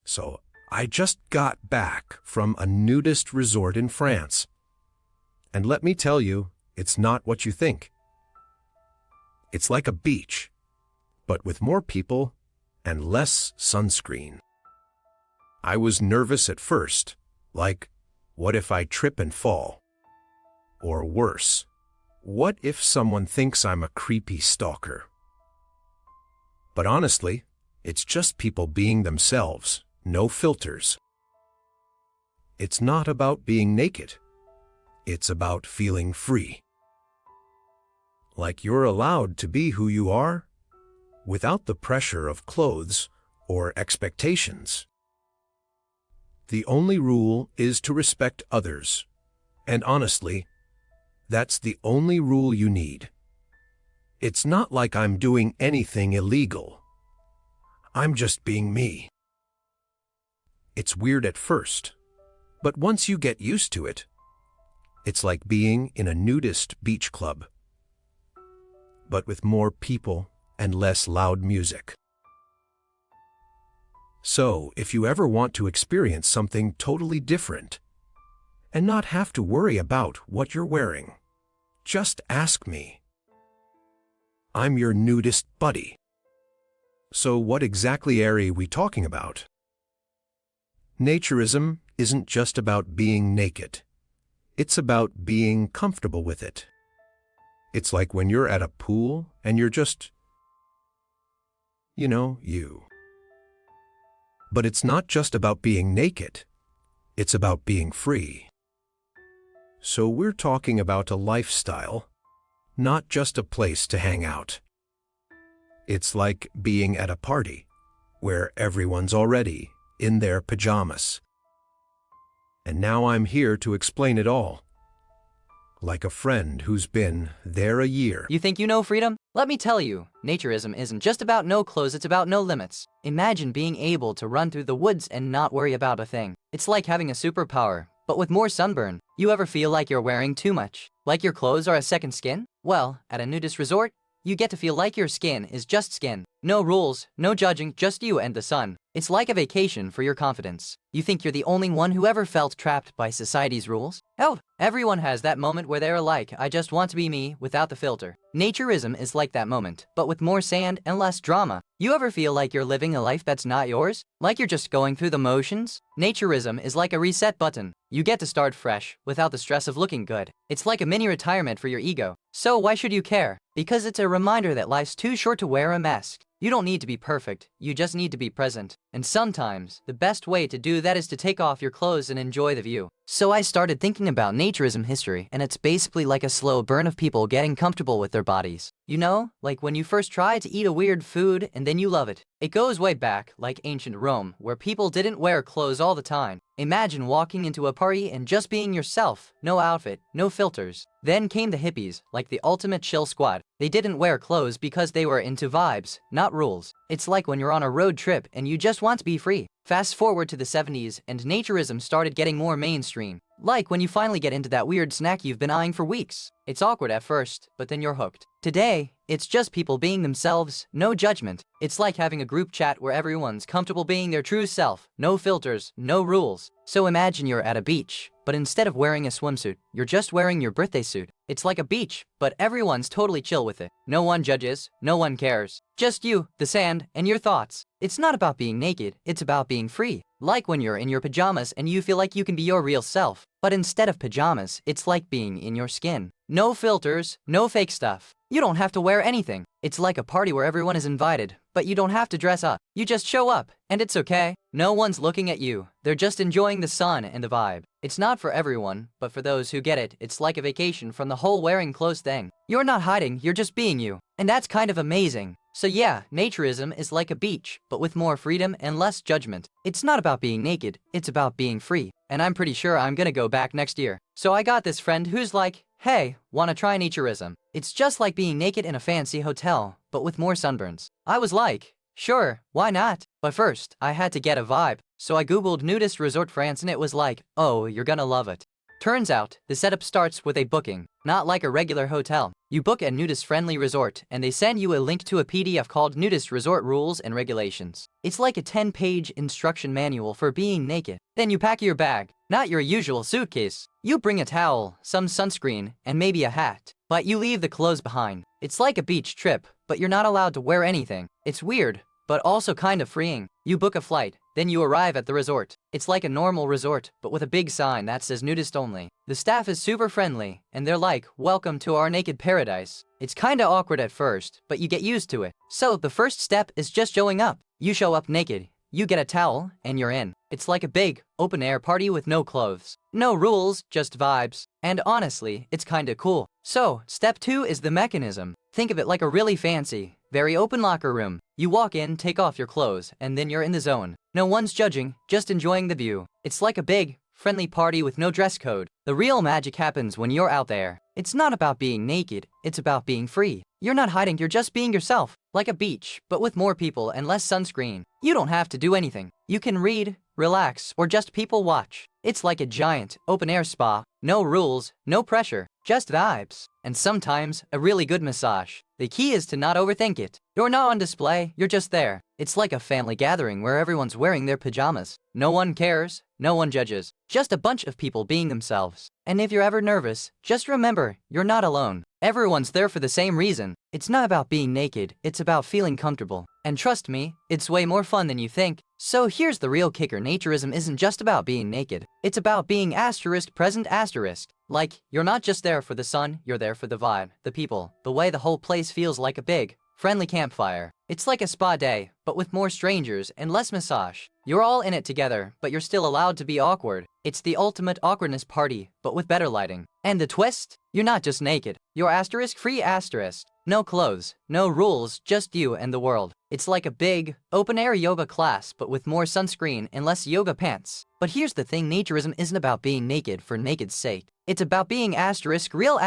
So, I just got back from a nudist resort in France. And let me tell you, it's not what you think. It's like a beach, but with more people and less sunscreen. I was nervous at first, like, what if I trip and fall? Or worse, what if someone thinks I'm a creepy stalker? But honestly, it's just people being themselves, no filters. It's not about being naked. It's about feeling free. Like you're allowed to be who you are, without the pressure of clothes or expectations. The only rule is to respect others, and honestly, that's the only rule you need. It's not like I'm doing anything illegal. I'm just being me. It's weird at first, but once you get used to it, it's like being in a nudist beach club, but with more people and less loud music. So, if you ever want to experience something totally different and not have to worry about what you're wearing, just ask me. I'm your nudist buddy. So what exactly are we talking about? Naturism isn't just about being naked. It's about being comfortable with it. It's like when you're at a pool and you're just, you. But it's not just about being naked. It's about being free. So we're talking about a lifestyle, not just a place to hang out. It's like being at a party where everyone's already in their pajamas. And now I'm here to explain it all. Like a friend who's been there a year. You think you know freedom? Let me tell you, naturism isn't just about no clothes, it's about no limits. Imagine being able to run through the woods and not worry about a thing. It's like having a superpower, but with more sunburn. You ever feel like you're wearing too much? Like your clothes are a second skin? Well, at a nudist resort, you get to feel like your skin is just skin. No rules, no judging, just you and the sun. It's like a vacation for your confidence. You think you're the only one who ever felt trapped by society's rules? Oh, everyone has that moment where they're like, I just want to be me without the filter. Naturism is like that moment, but with more sand and less drama. You ever feel like you're living a life that's not yours? Like you're just going through the motions? Naturism is like a reset button. You get to start fresh, without the stress of looking good. It's like a mini retirement for your ego. So why should you care? Because it's a reminder that life's too short to wear a mask. You don't need to be perfect, you just need to be present. And sometimes, the best way to do that is to take off your clothes and enjoy the view. So I started thinking about naturism history, and it's basically like a slow burn of people getting comfortable with their bodies. You know, like when you first try to eat a weird food and then you love it. It goes way back, like ancient Rome, where people didn't wear clothes all the time. Imagine walking into a party and just being yourself, no outfit, no filters. Then came the hippies, like the ultimate chill squad. They didn't wear clothes because they were into vibes, not rules. It's like when you're on a road trip and you just want to be free. Fast forward to the 70s and naturism started getting more mainstream. Like when you finally get into that weird snack you've been eyeing for weeks. It's awkward at first, but then you're hooked. Today, it's just people being themselves, no judgment. It's like having a group chat where everyone's comfortable being their true self, no filters, no rules. So imagine you're at a beach, but instead of wearing a swimsuit, you're just wearing your birthday suit. It's like a beach, but everyone's totally chill with it. No one judges, no one cares. Just you, the sand, and your thoughts. It's not about being naked, it's about being free. Like when you're in your pajamas and you feel like you can be your real self. But instead of pajamas, it's like being in your skin. No filters, no fake stuff. You don't have to wear anything. It's like a party where everyone is invited, but you don't have to dress up. You just show up, and it's okay. No one's looking at you. They're just enjoying the sun and the vibe. It's not for everyone, but for those who get it, it's like a vacation from the whole wearing clothes thing. You're not hiding, you're just being you. And that's kind of amazing. So yeah, naturism is like a beach, but with more freedom and less judgment. It's not about being naked, it's about being free. And I'm pretty sure I'm gonna go back next year. So I got this friend who's like, hey, wanna try naturism? It's just like being naked in a fancy hotel, but with more sunburns. I was like, sure, why not? But first, I had to get a vibe. So I googled nudist resort France and it was like, oh, you're gonna love it. Turns out, the setup starts with a booking, not like a regular hotel. You book a nudist-friendly resort, and they send you a link to a PDF called Nudist Resort Rules and Regulations. It's like a 10-page instruction manual for being naked. Then you pack your bag, not your usual suitcase. You bring a towel, some sunscreen, and maybe a hat. But you leave the clothes behind. It's like a beach trip, but you're not allowed to wear anything. It's weird, but also kind of freeing. You book a flight, then you arrive at the resort. It's like a normal resort, but with a big sign that says nudist only. The staff is super friendly, and they're like, welcome to our naked paradise. It's kinda awkward at first, but you get used to it. So the first step is just showing up. You show up naked, you get a towel, and you're in. It's like a big, open-air party with no clothes. No rules, just vibes. And honestly, it's kinda cool. So, step 2 is the mechanism. Think of it like a really fancy, very open locker room. You walk in, take off your clothes, and then you're in the zone. No one's judging, just enjoying the view. It's like a big, friendly party with no dress code. The real magic happens when you're out there. It's not about being naked, it's about being free. You're not hiding, you're just being yourself. Like a beach, but with more people and less sunscreen. You don't have to do anything. You can read, relax, or just people watch. It's like a giant, open-air spa. No rules, no pressure, just vibes. And sometimes, a really good massage. The key is to not overthink it. You're not on display, you're just there. It's like a family gathering where everyone's wearing their pajamas. No one cares, no one judges. Just a bunch of people being themselves. And if you're ever nervous, just remember, you're not alone. Everyone's there for the same reason. It's not about being naked, it's about feeling comfortable. And trust me, it's way more fun than you think. So here's the real kicker: naturism isn't just about being naked. It's about being present. Like, you're not just there for the sun, you're there for the vibe, the people, the way the whole place feels like a big, friendly campfire. It's like a spa day, but with more strangers and less massage. You're all in it together, but you're still allowed to be awkward. It's the ultimate awkwardness party, but with better lighting. And the twist? You're not just naked. You're free. No clothes, no rules, just you and the world. It's like a big, open-air yoga class, but with more sunscreen and less yoga pants. But here's the thing: naturism isn't about being naked for naked's sake. It's about being real.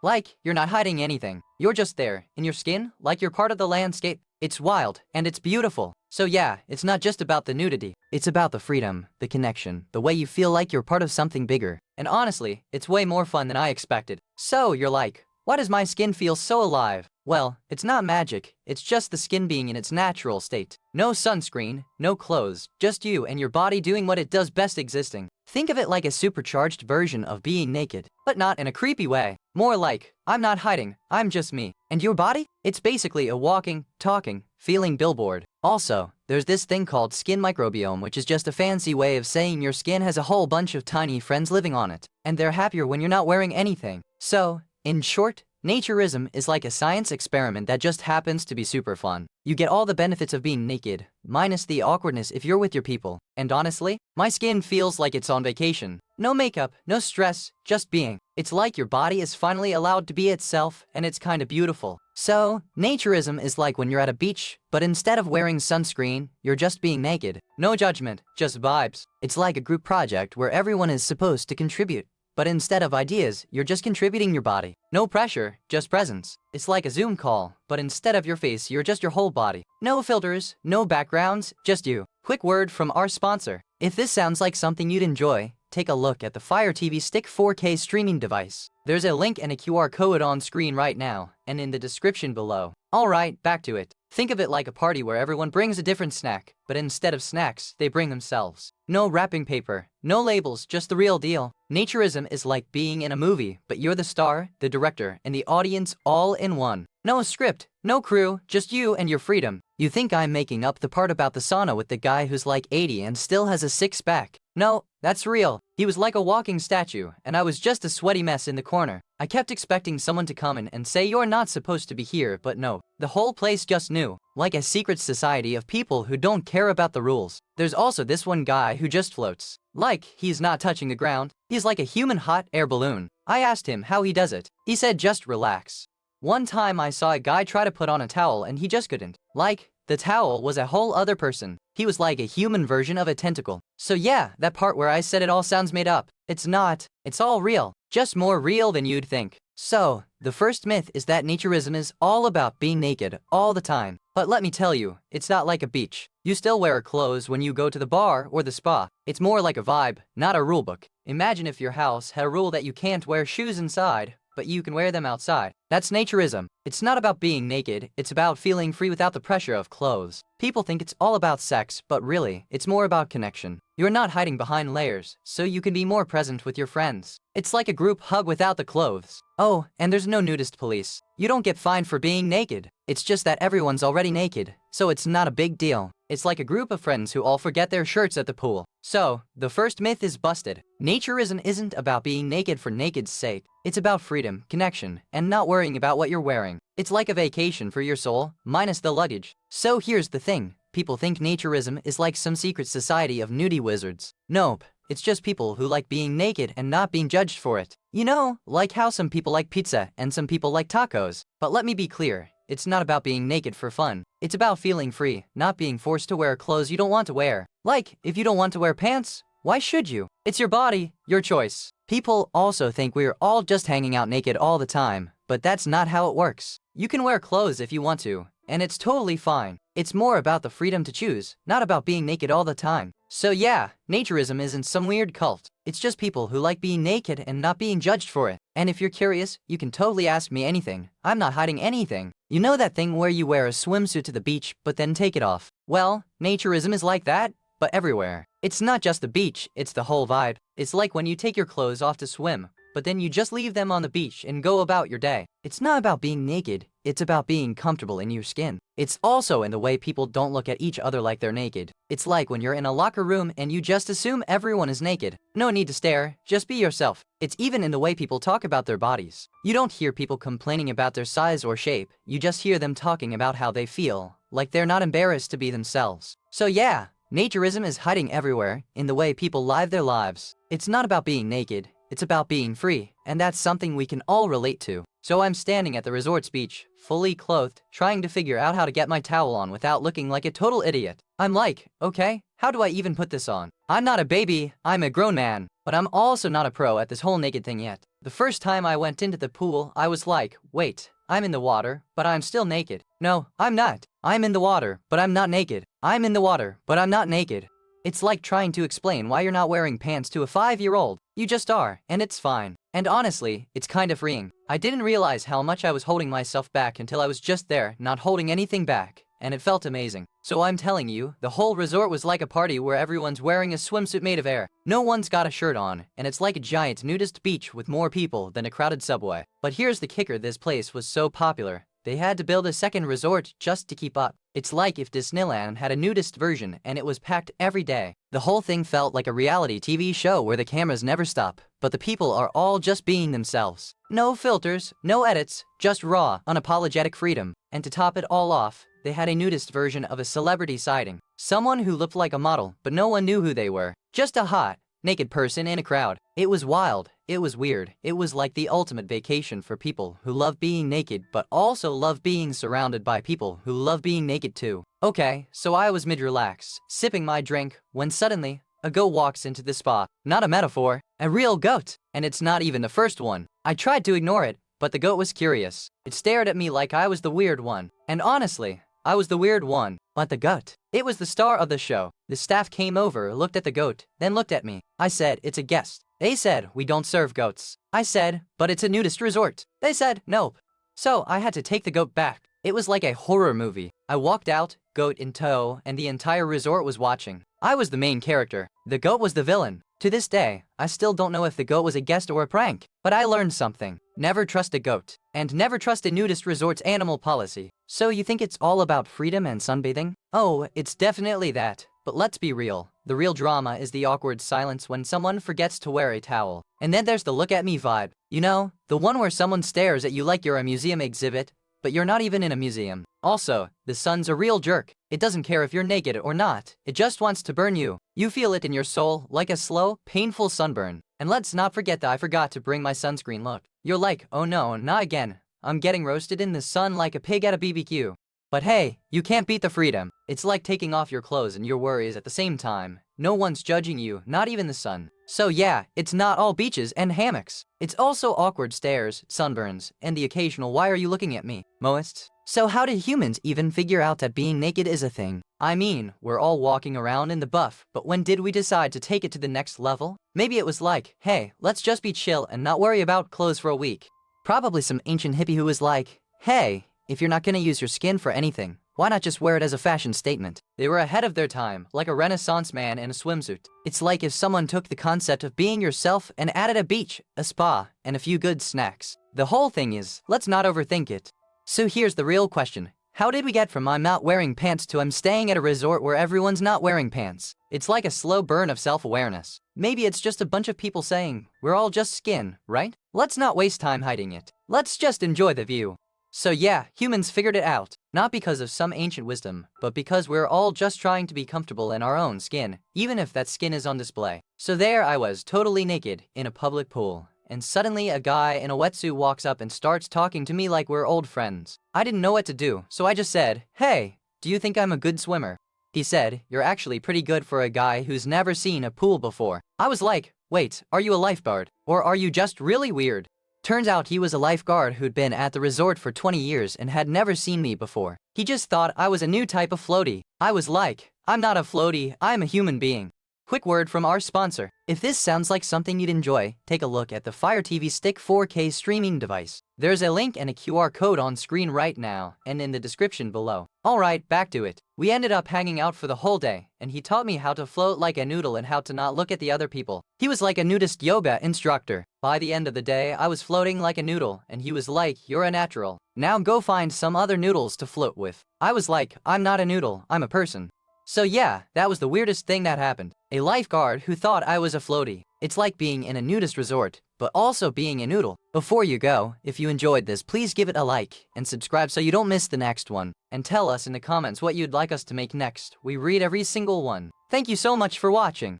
Like, you're not hiding anything. You're just there, in your skin, like you're part of the landscape. It's wild, and it's beautiful. So yeah, it's not just about the nudity. It's about the freedom, the connection, the way you feel like you're part of something bigger. And honestly, it's way more fun than I expected. So you're like, why does my skin feel so alive? Well, it's not magic, it's just the skin being in its natural state. No sunscreen, no clothes, just you and your body doing what it does best: existing. Think of it like a supercharged version of being naked, but not in a creepy way. More like, I'm not hiding, I'm just me. And your body? It's basically a walking, talking, feeling billboard. Also, there's this thing called skin microbiome, which is just a fancy way of saying your skin has a whole bunch of tiny friends living on it, and they're happier when you're not wearing anything. So, in short, naturism is like a science experiment that just happens to be super fun. You get all the benefits of being naked, minus the awkwardness if you're with your people. And honestly, my skin feels like it's on vacation. No makeup, no stress, just being. It's like your body is finally allowed to be itself, and it's kinda beautiful. So, naturism is like when you're at a beach, but instead of wearing sunscreen, you're just being naked. No judgment, just vibes. It's like a group project where everyone is supposed to contribute. But instead of ideas, you're just contributing your body. No pressure, just presence. It's like a Zoom call, but instead of your face, you're just your whole body. No filters, no backgrounds, just you. Quick word from our sponsor. If this sounds like something you'd enjoy, take a look at the Fire TV Stick 4K streaming device. There's a link and a QR code on screen right now, and in the description below. Alright, back to it. Think of it like a party where everyone brings a different snack, but instead of snacks, they bring themselves. No wrapping paper, no labels, just the real deal. Naturism is like being in a movie, but you're the star, the director, and the audience all in one. No script, no crew, just you and your freedom. You think I'm making up the part about the sauna with the guy who's like 80 and still has a six-pack? No, that's real. He was like a walking statue, and I was just a sweaty mess in the corner. I kept expecting someone to come in and say you're not supposed to be here, but no. The whole place just knew. Like a secret society of people who don't care about the rules. There's also this one guy who just floats. Like, he's not touching the ground. He's like a human hot air balloon. I asked him how he does it. He said just relax. One time I saw a guy try to put on a towel and he just couldn't. Like, the towel was a whole other person. He was like a human version of a tentacle. So yeah, that part where I said it all sounds made up. It's not. It's all real. Just more real than you'd think. So, the first myth is that naturism is all about being naked all the time. But let me tell you, it's not like a beach. You still wear clothes when you go to the bar or the spa. It's more like a vibe, not a rulebook. Imagine if your house had a rule that you can't wear shoes inside, but you can wear them outside. That's naturism. It's not about being naked, it's about feeling free without the pressure of clothes. People think it's all about sex, but really, it's more about connection. You're not hiding behind layers, so you can be more present with your friends. It's like a group hug without the clothes. Oh, and there's no nudist police. You don't get fined for being naked. It's just that everyone's already naked, so it's not a big deal. It's like a group of friends who all forget their shirts at the pool. So, the first myth is busted. Naturism isn't about being naked for naked's sake. It's about freedom, connection, and not worrying about what you're wearing. It's like a vacation for your soul, minus the luggage. So here's the thing. People think naturism is like some secret society of nudie wizards. Nope. It's just people who like being naked and not being judged for it. You know, like how some people like pizza and some people like tacos. But let me be clear. It's not about being naked for fun. It's about feeling free, not being forced to wear clothes you don't want to wear. Like, if you don't want to wear pants, why should you? It's your body, your choice. People also think we're all just hanging out naked all the time, but that's not how it works. You can wear clothes if you want to, and it's totally fine. It's more about the freedom to choose, not about being naked all the time. So yeah, naturism isn't some weird cult. It's just people who like being naked and not being judged for it. And if you're curious, you can totally ask me anything. I'm not hiding anything. You know that thing where you wear a swimsuit to the beach, but then take it off? Well, naturism is like that, but everywhere. It's not just the beach, it's the whole vibe. It's like when you take your clothes off to swim, but then you just leave them on the beach and go about your day. It's not about being naked, it's about being comfortable in your skin. It's also in the way people don't look at each other like they're naked. It's like when you're in a locker room and you just assume everyone is naked. No need to stare, just be yourself. It's even in the way people talk about their bodies. You don't hear people complaining about their size or shape, you just hear them talking about how they feel, like they're not embarrassed to be themselves. So yeah, naturism is hiding everywhere, in the way people live their lives. It's not about being naked, it's about being free, and that's something we can all relate to. So I'm standing at the resort's beach, fully clothed, trying to figure out how to get my towel on without looking like a total idiot. I'm like, okay, how do I even put this on? I'm not a baby, I'm a grown man, but I'm also not a pro at this whole naked thing yet. The first time I went into the pool, I was like, wait, I'm in the water, but I'm still naked. No, I'm not. I'm in the water, but I'm not naked. I'm in the water, but I'm not naked. It's like trying to explain why you're not wearing pants to a 5-year-old. You just are, and it's fine. And honestly, it's kind of freeing. I didn't realize how much I was holding myself back until I was just there, not holding anything back. And it felt amazing. So I'm telling you, the whole resort was like a party where everyone's wearing a swimsuit made of air. No one's got a shirt on, and it's like a giant nudist beach with more people than a crowded subway. But here's the kicker, this place was so popular. They had to build a second resort just to keep up. It's like if Disneyland had a nudist version and it was packed every day. The whole thing felt like a reality TV show where the cameras never stop, but the people are all just being themselves. No filters, no edits, just raw, unapologetic freedom. And to top it all off, they had a nudist version of a celebrity sighting. Someone who looked like a model, but no one knew who they were. Just a hot, naked person in a crowd. It was wild. It was weird. It was like the ultimate vacation for people who love being naked but also love being surrounded by people who love being naked too. Okay, so I was mid-relax, sipping my drink, when suddenly, a goat walks into the spa. Not a metaphor, a real goat. And it's not even the first one. I tried to ignore it, but the goat was curious. It stared at me like I was the weird one. And honestly, I was the weird one. But the goat, it was the star of the show. The staff came over, looked at the goat, then looked at me. I said, it's a guest. They said, we don't serve goats. I said, but it's a nudist resort. They said, nope. So I had to take the goat back. It was like a horror movie. I walked out, goat in tow, and the entire resort was watching. I was the main character. The goat was the villain. To this day, I still don't know if the goat was a guest or a prank. But I learned something. Never trust a goat. And never trust a nudist resort's animal policy. So you think it's all about freedom and sunbathing? Oh, it's definitely that. But let's be real. The real drama is the awkward silence when someone forgets to wear a towel. And then there's the look at me vibe. You know, the one where someone stares at you like you're a museum exhibit, but you're not even in a museum. Also, the sun's a real jerk. It doesn't care if you're naked or not. It just wants to burn you. You feel it in your soul, like a slow, painful sunburn. And let's not forget that I forgot to bring my sunscreen. Look. You're like, oh no, not again. I'm getting roasted in the sun like a pig at a BBQ. But hey, you can't beat the freedom. It's like taking off your clothes and your worries at the same time. No one's judging you, not even the sun. So yeah, it's not all beaches and hammocks. It's also awkward stares, sunburns, and the occasional why are you looking at me, moists. So how did humans even figure out that being naked is a thing? I mean, we're all walking around in the buff, but when did we decide to take it to the next level? Maybe it was like, hey, let's just be chill and not worry about clothes for a week. Probably some ancient hippie who was like, hey, if you're not gonna use your skin for anything, why not just wear it as a fashion statement? They were ahead of their time, like a Renaissance man in a swimsuit. It's like if someone took the concept of being yourself and added a beach, a spa, and a few good snacks. The whole thing is, let's not overthink it. So here's the real question. How did we get from I'm not wearing pants to I'm staying at a resort where everyone's not wearing pants? It's like a slow burn of self-awareness. Maybe it's just a bunch of people saying, we're all just skin, right? Let's not waste time hiding it. Let's just enjoy the view. So yeah, humans figured it out. Not because of some ancient wisdom, but because we're all just trying to be comfortable in our own skin, even if that skin is on display. So there I was, totally naked, in a public pool. And suddenly a guy in a wetsuit walks up and starts talking to me like we're old friends. I didn't know what to do, so I just said, hey, do you think I'm a good swimmer? He said, you're actually pretty good for a guy who's never seen a pool before. I was like, wait, are you a lifeguard? Or are you just really weird? Turns out he was a lifeguard who'd been at the resort for 20 years and had never seen me before. He just thought I was a new type of floaty. I was like, I'm not a floaty, I'm a human being. Quick word from our sponsor. If this sounds like something you'd enjoy, take a look at the Fire TV Stick 4K streaming device. There's a link and a QR code on screen right now and in the description below. Alright, back to it. We ended up hanging out for the whole day, and he taught me how to float like a noodle and how to not look at the other people. He was like a nudist yoga instructor. By the end of the day, I was floating like a noodle, and he was like, you're a natural. Now go find some other noodles to float with. I was like, I'm not a noodle, I'm a person. So yeah, that was the weirdest thing that happened. A lifeguard who thought I was a floaty. It's like being in a nudist resort, but also being a noodle. Before you go, if you enjoyed this, please give it a like and subscribe so you don't miss the next one. And tell us in the comments what you'd like us to make next. We read every single one. Thank you so much for watching.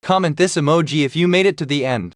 Comment this emoji if you made it to the end.